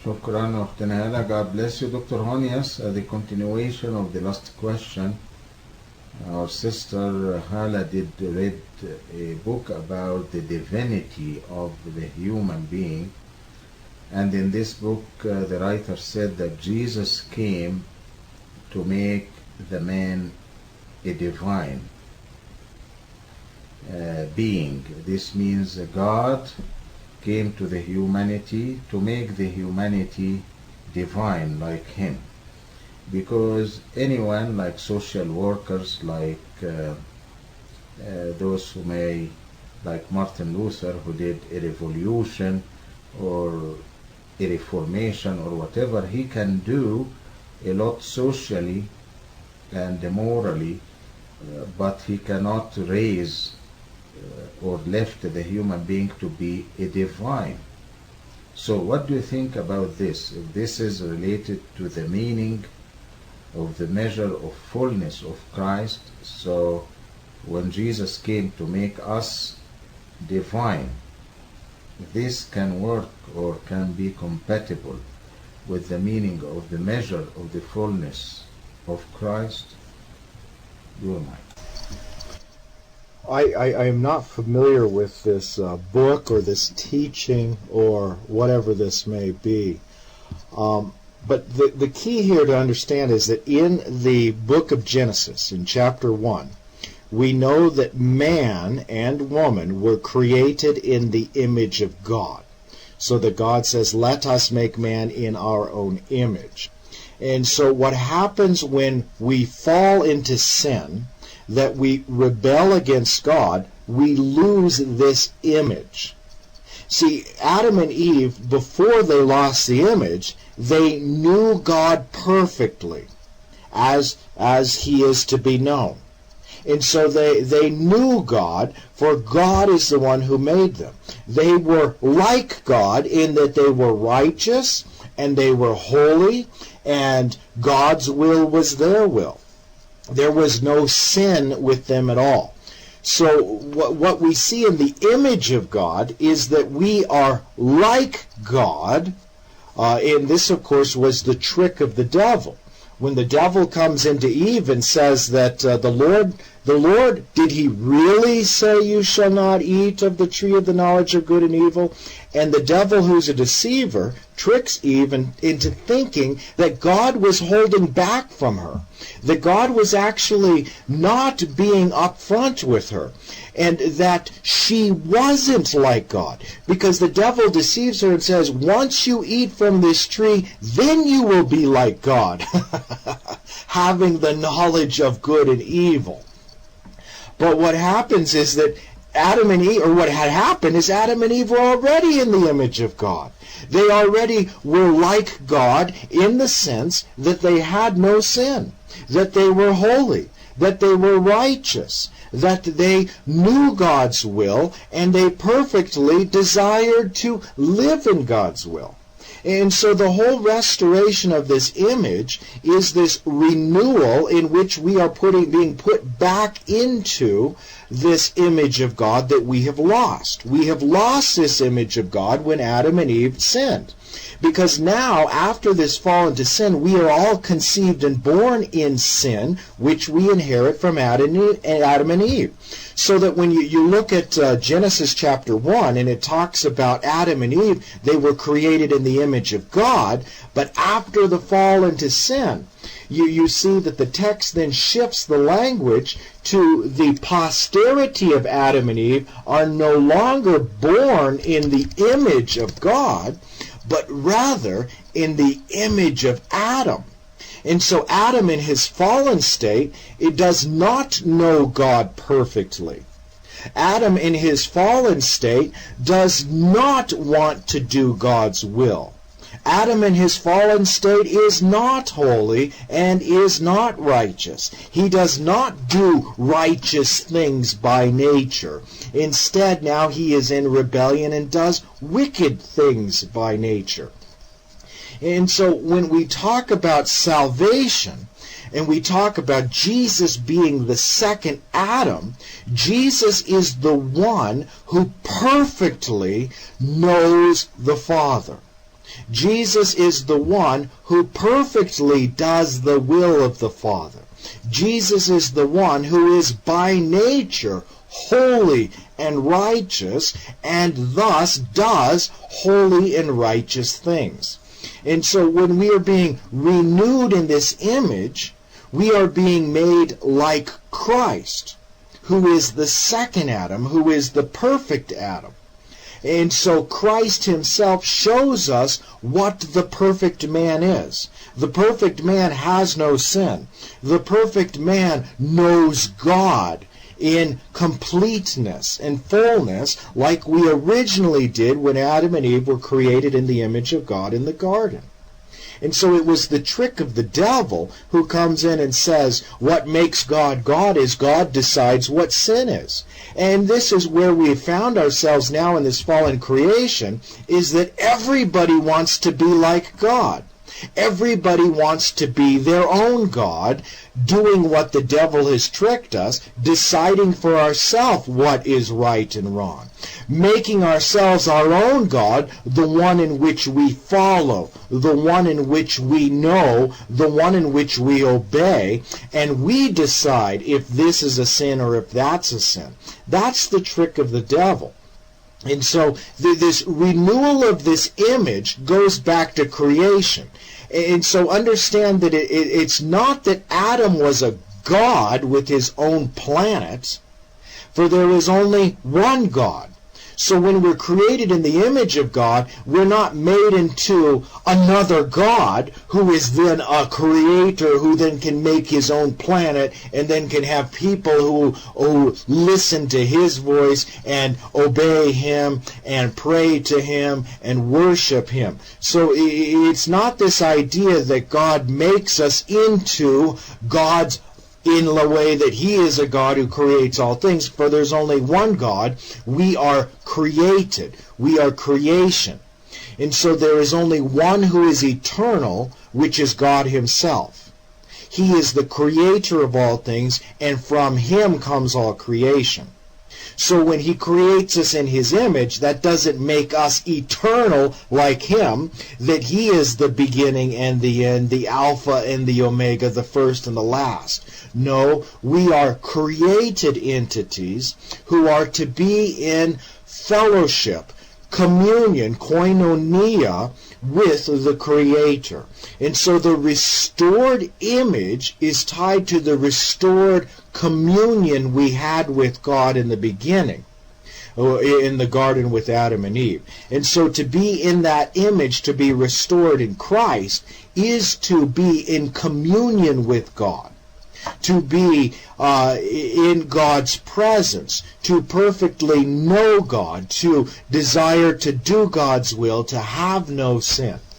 شكرا أختنا هالة. God bless you, Dr. Honias. The continuation of the last question. Our sister Hala did read a book about the divinity of the human being, and in this book the writer said that Jesus came to make the man a divine being. This means God came to the humanity to make the humanity divine like him, because anyone like social workers, like those who may, like Martin Luther, who did a revolution or a reformation or whatever, he can do a lot socially and morally, but he cannot raise or lift the human being to be a divine. So what do you think about this? If this is related to the meaning of the measure of fullness of Christ, so when Jesus came to make us divine, this can work or can be compatible with the meaning of the measure of the fullness of Christ? Your mind. I am not familiar with this book or this teaching or whatever this may be. But the key here to understand is that in the book of Genesis, in chapter 1, we know that man and woman were created in the image of God. So that God says, let us make man in our own image. And so what happens when we fall into sin, that we rebel against God, we lose this image. See, Adam and Eve, before they lost the image, they knew God perfectly, as he is to be known. And so they knew God, for God is the one who made them. They were like God in that they were righteous, and they were holy, and God's will was their will. There was no sin with them at all. So what we see in the image of God is that we are like God. And this, of course, was the trick of the devil. When the devil comes into Eve and says that the Lord, did he really say you shall not eat of the tree of the knowledge of good and evil? And the devil, who's a deceiver, tricks Eve into thinking that God was holding back from her, that God was actually not being upfront with her, and that she wasn't like God, because the devil deceives her and says, once you eat from this tree, then you will be like God, having the knowledge of good and evil. But what happens is that Adam and Eve, or what had happened is Adam and Eve were already in the image of God. They already were like God in the sense that they had no sin, that they were holy, that they were righteous, that they knew God's will, and they perfectly desired to live in God's will. And so the whole restoration of this image is this renewal in which we are being put back into this image of God that we have lost. We have lost this image of God when Adam and Eve sinned. Because now, after this fall into sin, we are all conceived and born in sin, which we inherit from Adam and Eve. So that when you look at Genesis chapter 1, and it talks about Adam and Eve, they were created in the image of God, but after the fall into sin, you see that the text then shifts the language to the posterity of Adam and Eve are no longer born in the image of God, but rather in the image of Adam. And so Adam in his fallen state, it does not know God perfectly. Adam in his fallen state does not want to do God's will. Adam in his fallen state is not holy and is not righteous. He does not do righteous things by nature. Instead, now he is in rebellion and does wicked things by nature. And so when we talk about salvation, and we talk about Jesus being the second Adam, Jesus is the one who perfectly knows the Father. Jesus is the one who perfectly does the will of the Father. Jesus is the one who is by nature holy and righteous, and thus does holy and righteous things. And so when we are being renewed in this image, we are being made like Christ, who is the second Adam, who is the perfect Adam. And so Christ himself shows us what the perfect man is. The perfect man has no sin. The perfect man knows God in completeness and fullness, like we originally did when Adam and Eve were created in the image of God in the garden. And so it was the trick of the devil who comes in and says, what makes God God is God decides what sin is. And this is where we have found ourselves now in this fallen creation, is that everybody wants to be like God. Everybody wants to be their own God, doing what the devil has tricked us, deciding for ourselves what is right and wrong, making ourselves our own God, the one in which we follow, the one in which we know, the one in which we obey, and we decide if this is a sin or if that's a sin. That's the trick of the devil. And so this renewal of this image goes back to creation. And so understand that it's not that Adam was a god with his own planet, for there is only one God. So when we're created in the image of God, we're not made into another God who is then a creator who then can make his own planet and then can have people who listen to his voice and obey him and pray to him and worship him. So it's not this idea that God makes us into God's in the way that he is a God who creates all things, for there's only one God. We are created. We are creation. And so there is only one who is eternal, which is God himself. He is the creator of all things, and from him comes all creation. So when he creates us in his image, that doesn't make us eternal like him, that he is the beginning and the end, the Alpha and the Omega, the first and the last. No, we are created entities who are to be in fellowship, communion, koinonia, with the Creator. And so the restored image is tied to the restored communion we had with God in the beginning, in the garden with Adam and Eve. And so to be in that image, to be restored in Christ, is to be in communion with God, to be in God's presence, to perfectly know God, to desire to do God's will, to have no sin.